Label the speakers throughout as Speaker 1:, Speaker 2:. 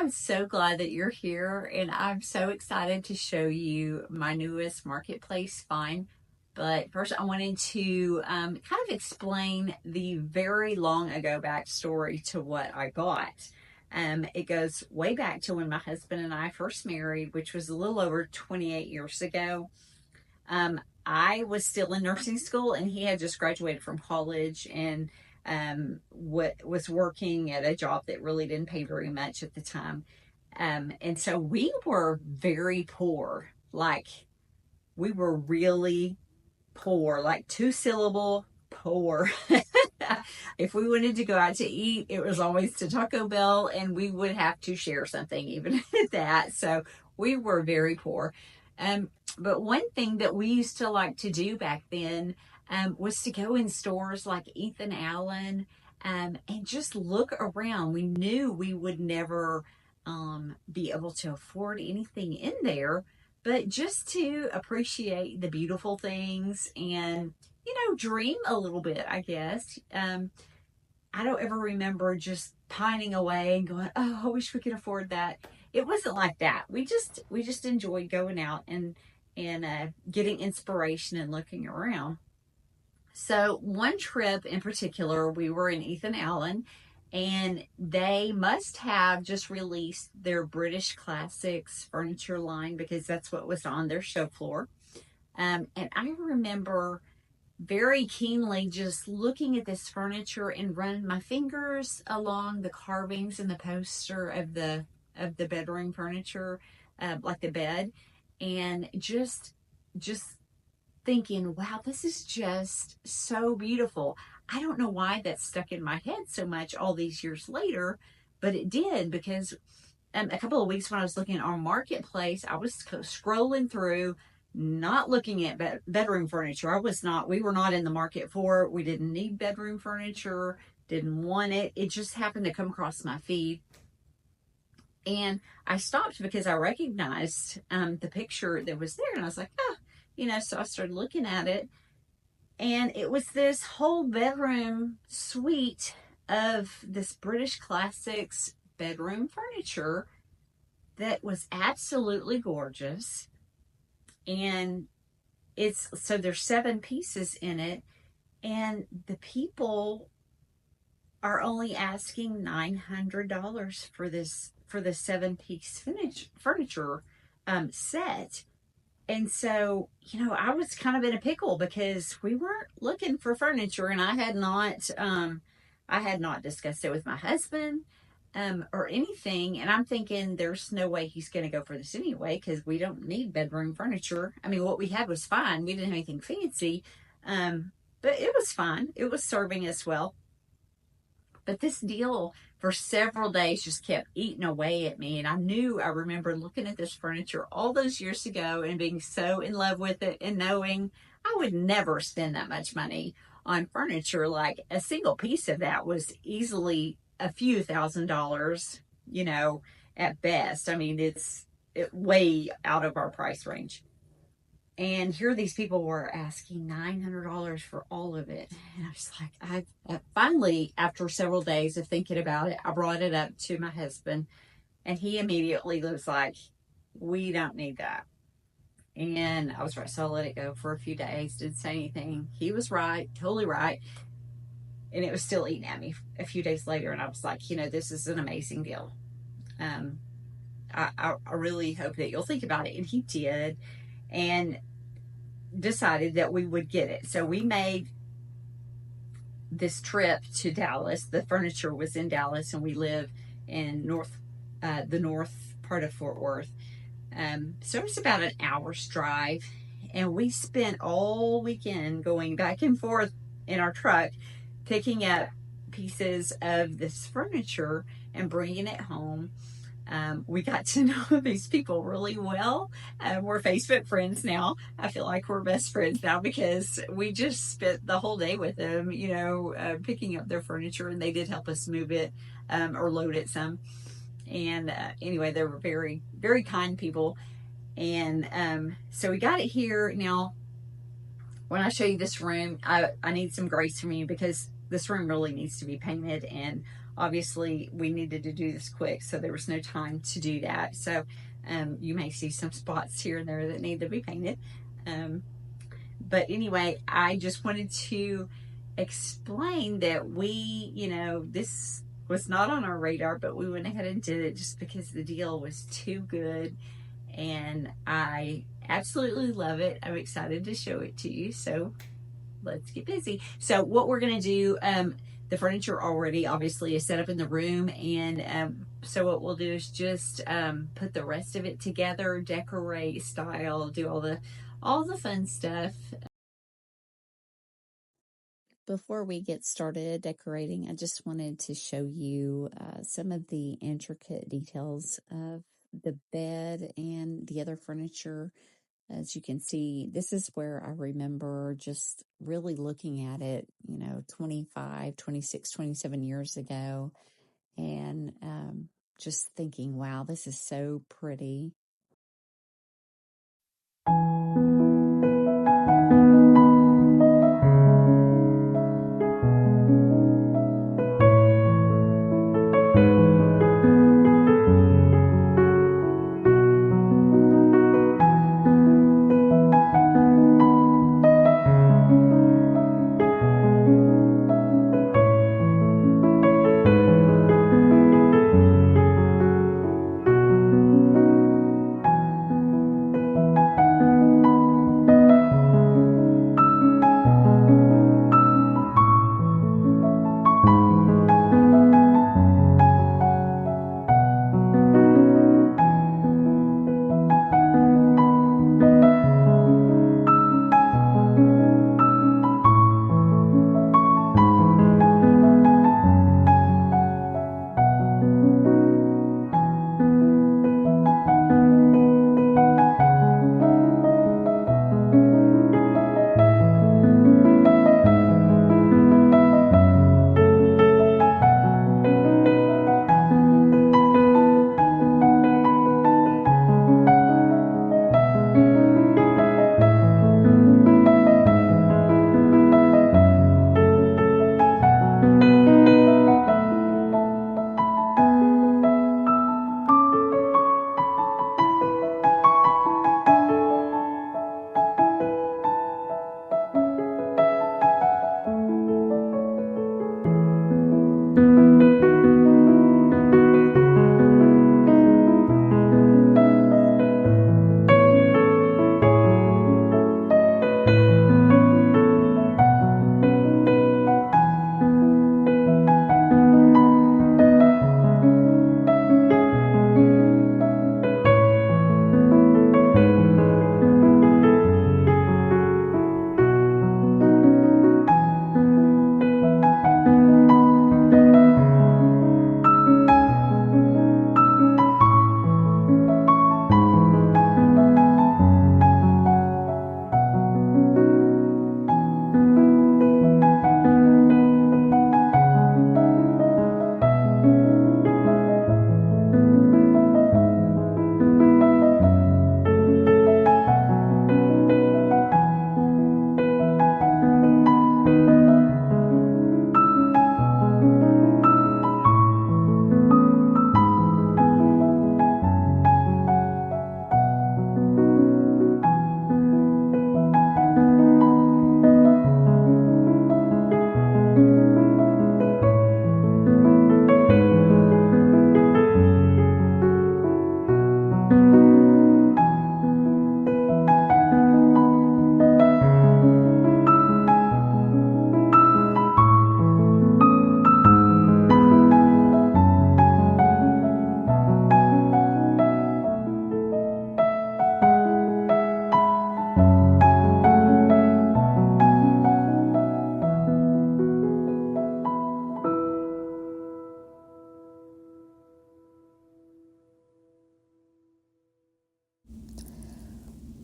Speaker 1: I'm so glad that you're here, and I'm so excited to show you my newest marketplace find. But first, I wanted to kind of explain the very long ago backstory to what I got. It goes way back to when my husband and I first married, which was a little over 28 years ago. I was still in nursing school, and he had just graduated from college and what was working at a job that really didn't pay very much at the time. And so we were very poor. Like, we were really poor, like 2 syllable poor. If we wanted to go out to eat, it was always to Taco Bell, and we would have to share something, even at that. So we were very poor. But one thing that we used to like to do back then was to go in stores like Ethan Allen and just look around. We knew we would never be able to afford anything in there, but just to appreciate the beautiful things and, dream a little bit, I guess. I don't ever remember just pining away and going, "Oh, I wish we could afford that." It wasn't like that. We just enjoyed going out and getting inspiration and looking around. So one trip in particular, we were in Ethan Allen, and they must have just released their British Classics furniture line because that's what was on their show floor. And I remember very keenly just looking at this furniture and running my fingers along the carvings and the poster of the bedroom furniture, like the bed, and just thinking, wow, this is just so beautiful. I don't know why that stuck in my head so much all these years later, but it did because a couple of weeks when I was looking at our marketplace, I was scrolling through, not looking at bedroom furniture. We were not in the market for it. We didn't need bedroom furniture, didn't want it. It just happened to come across my feed. And I stopped because I recognized the picture that was there. And I was like, so I started looking at it. And it was this whole bedroom suite of this British Classics bedroom furniture that was absolutely gorgeous. And there's 7 pieces in it. And the people are only asking $900 for the 7-piece furniture set. And so, I was kind of in a pickle because we weren't looking for furniture, and I had not discussed it with my husband or anything. And I'm thinking there's no way he's going to go for this anyway because we don't need bedroom furniture. I mean, what we had was fine. We didn't have anything fancy, but it was fine. It was serving us well. But this deal for several days just kept eating away at me. And I remember looking at this furniture all those years ago and being so in love with it and knowing I would never spend that much money on furniture. Like a single piece of that was easily a few $1,000s, at best. I mean, it's way out of our price range. And here these people were asking $900 for all of it. And I was like, I finally, after several days of thinking about it, I brought it up to my husband, and he immediately was like, "We don't need that." And I was right. So I let it go for a few days, didn't say anything. He was right, totally right. And it was still eating at me a few days later. And I was like, this is an amazing deal. I really hope that you'll think about it. And he did. And decided that we would get it. So we made this trip to Dallas. The furniture was in Dallas, and we live in the north part of Fort Worth. So it was about an hour's drive, and we spent all weekend going back and forth in our truck, picking up pieces of this furniture and bringing it home. We got to know these people really well. We're Facebook friends now. I feel like we're best friends now because we just spent the whole day with them, picking up their furniture, and they did help us move it or load it some. And anyway, they were very, very kind people. And so we got it here. Now, when I show you this room, I need some grace from you because this room really needs to be painted, and obviously we needed to do this quick, so there was no time to do that. So you may see some spots here and there that need to be painted. But anyway, I just wanted to explain that this was not on our radar, but we went ahead and did it just because the deal was too good. And I absolutely love it. I'm excited to show it to you. So let's get busy. So what we're going to do, the furniture already obviously is set up in the room. And so what we'll do is just put the rest of it together, decorate, style, do all the fun stuff. Before we get started decorating, I just wanted to show you some of the intricate details of the bed and the other furniture. As you can see, this is where I remember just really looking at it, 25, 26, 27 years ago, and just thinking, wow, this is so pretty.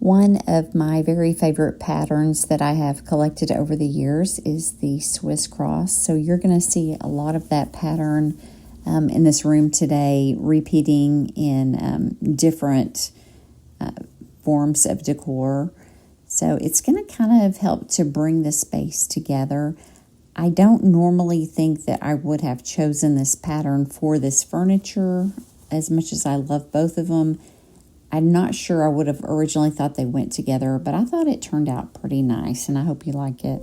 Speaker 1: One of my very favorite patterns that I have collected over the years is the Swiss cross. So you're going to see a lot of that pattern in this room today, repeating in different forms of decor. So it's going to kind of help to bring the space together.
Speaker 2: I don't normally think that I would have chosen this pattern for this furniture, as much as I love both of them. I'm not sure I would have originally thought they went together, but I thought it turned out pretty nice, and I hope you like it.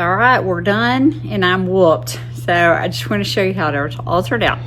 Speaker 1: All right, we're done and I'm whooped. So I just want to show you how it all turned out.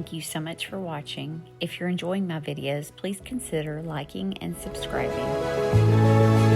Speaker 1: Thank you so much for watching. If you're enjoying my videos, please consider liking and subscribing.